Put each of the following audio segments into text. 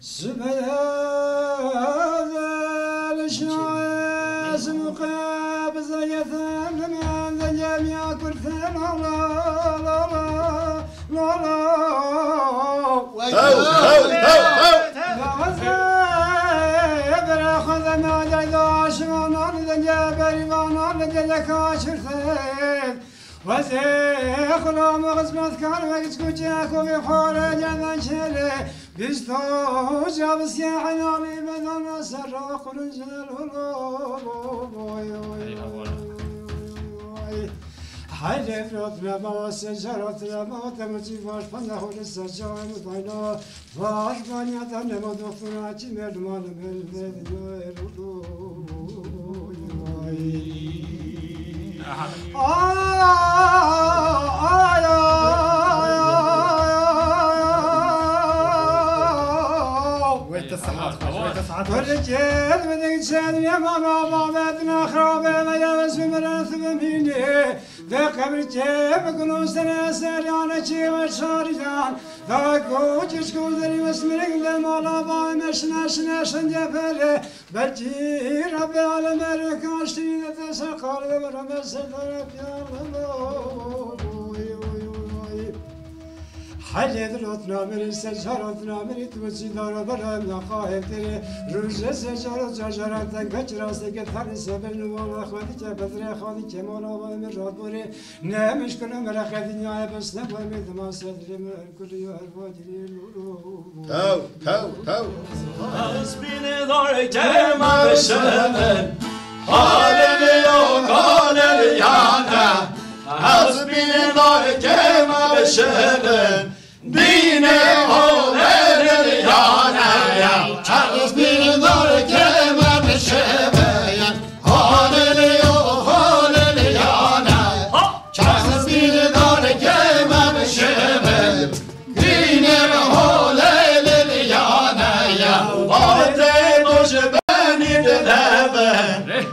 سبحان الشاس مقابز يثم من الجميع كرثم وزيخنا مغزمت كان وقت كوجاك وفي حورة جنان شلي بيستو جاب سياحنا لي بدنا سرق ونزل حلف رتنا ما سجرتنا ما تمشي فاش فنا هو السجار مطينا فاش بني تنا ما دخلنا تمر ما نمل والرجال من إنسان يماما بعدنا خرابة ما يبس بمراث بميني ذاك برجال بقولون سنة سريانة شيء وشارجان ذاك وجشكو ذري واسمرق لما باي مشنا شنا شنجفله بجي ربي على مركان شتينة تسقال برمس ذرب يا الله حليت رتنا من السجارتنا من توسي دار برام نخاهب تري روز سجارة شجرة تنكش راسك ثاني سبل والله خدي كبدر خدي كمان وامر رادوري نمش كنا مرخدي نيا بس نبغى مدما صدري من كل يوم واجري تو حسبين دار كما بشمن هالليانا حسبين دار كما بشمن دينه هالليانا يا حسبين دار كما بشمن هالليانا حسبين دار كما بشمن دينه هالليانا يا بني دلبن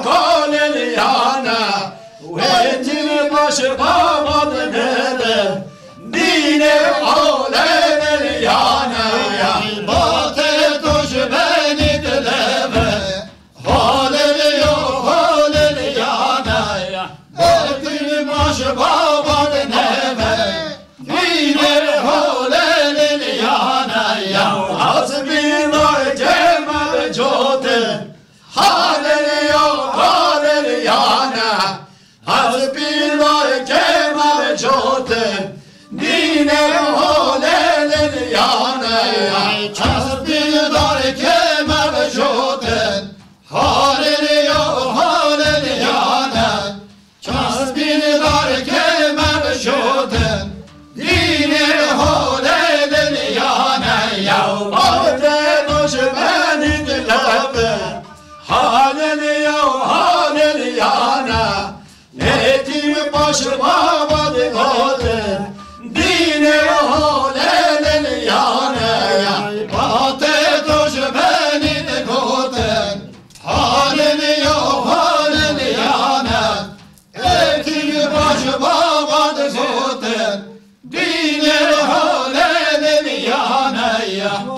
هالليانا ويتي باش بابا دلبن دينه هالليانا يا باتوش بني دلبن هالليانا يا ويتي باش بابا دلبن دينه هالليانا يا حسبي نار جمع جوتن هالليانا حسبي نار جمع جوتن دينه هالليانا حسبي نار جمع جوتن هالليانا حسبي نار جمع جوتن دينه هالليانا يا باتوش بني دلبن هالليانا نتي باش بابا دلبن دينه هالليانا يا باتوش بني دلبن هالليانا نتي باش بابا دلبن دينه هالليانا يا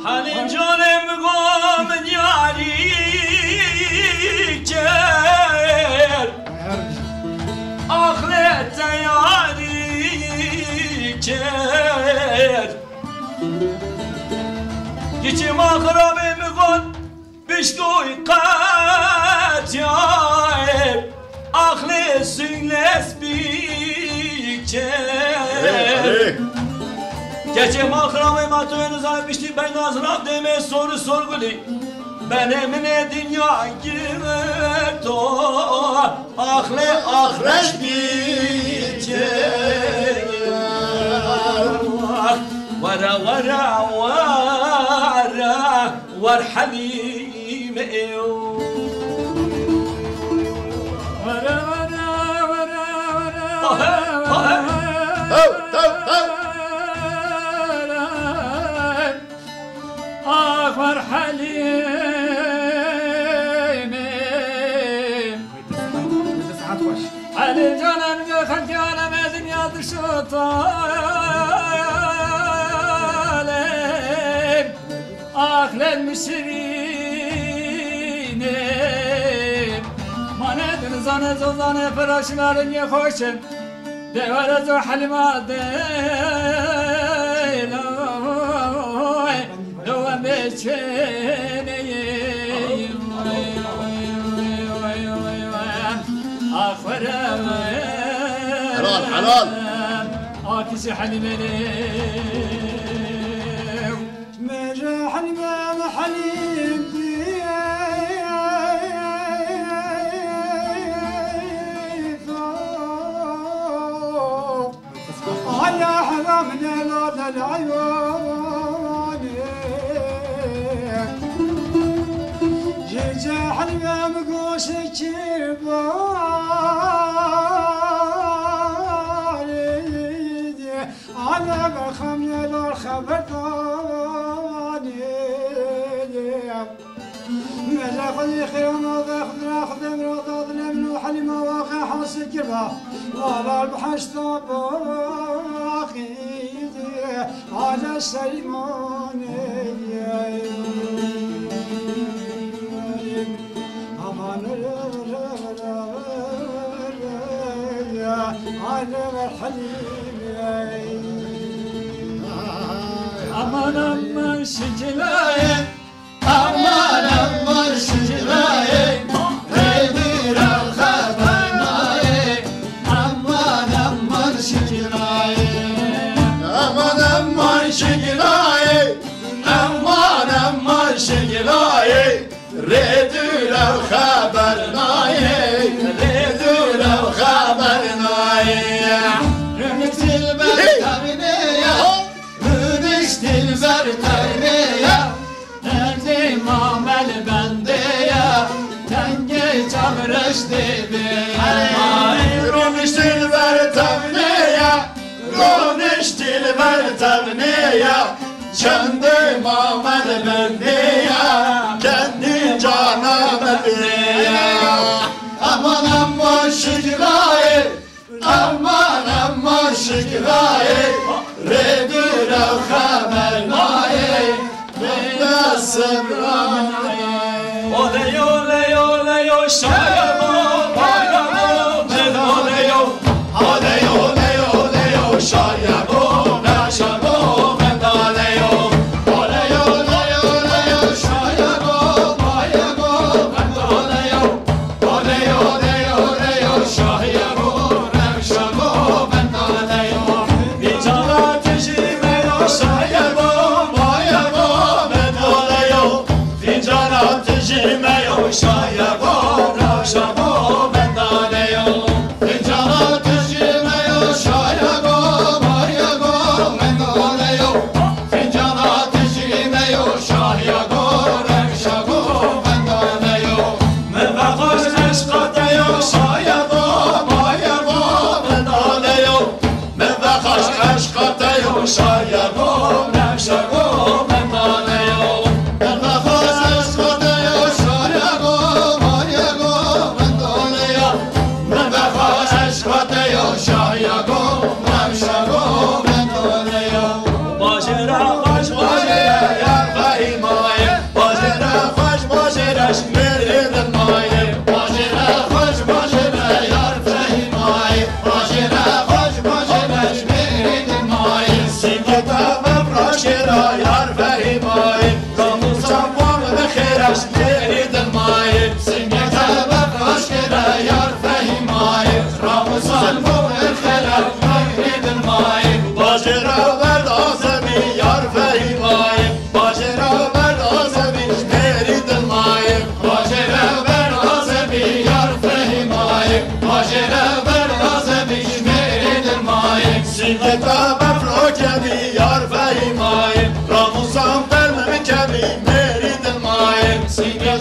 حالي جانم قام ياري كر آخرت یاری کرد گیچی ما خرابه میگن بشکوی قطعه آخلی سینلس بیچه گیچی ما خرابه ما توی نزای بشتی بین نازراب دیمه سور گلی benim ne dünya gibi to ahleş gidecek vara var halime vara ah var halime علي جانا من خلقي انا مازن يا طالب اخلى المشرين ما ندر زانه زوزانه فراشلارن يا خوشم دوار زو حلمه لو مشيني حلال حلال آتش حليم مجا حليم حليم هيا حرامنا لا العيون جيجا حليم قوسك أنا بخمي الخبر ثاني ماذا خذي خير ماذا خذ مرضى ظلم وحلي مواقع حاس الكربة ولا البحش طباقي على السلماني أمان على الحليم aman aman şicilay aman aman şicilay nedir al habernaye aman aman şicilay aman aman şicilay aman aman şicilay redül al habernaye redül al habernaye rümeksil ben kabine dilber terbiye derdim amel bende ya denge çavreş dibi Roniş dilber terbiye Roniş dilber terbiye kendim amel bende ya kendi canım bende aman aman şükray aman aman şükray redül al habernaye nasıl ramnaye Oleyo leyo leyo şayabo bayabo Oleyo Oleyo leyo leyo şayabo naşabo mendaleyo Oleyo leyo leyo şayabo bayabo mendaleyo Oleyo leyo leyo şayabo naşabo mendaleyo Vicana tejime şayabo bayabo Oleyo Vicana tejime şayabo naşabo mendaleyo Fincana tejime şayabo bayabo mendaleyo Fincana tejime şayabo naşabo mendaleyo Mevakos eşkateyo şayabo bayabo mendaleyo Mevakaş aşkateyo şayabo naşabo mendaleyo Mevakaş aşkateyo şayabo bayabo mendaleyo Mevakaş aşkateyo şayabo naşabo mendaleyo Bajera baş bajera yar fahimaye Bajera hoş bajera şmeridin maye Bajera hoş bajera yar fahimaye Bajera hoş bajera şmeridin maye Siketa ve praşera yar fahimaye كبي مريد الماي سيدي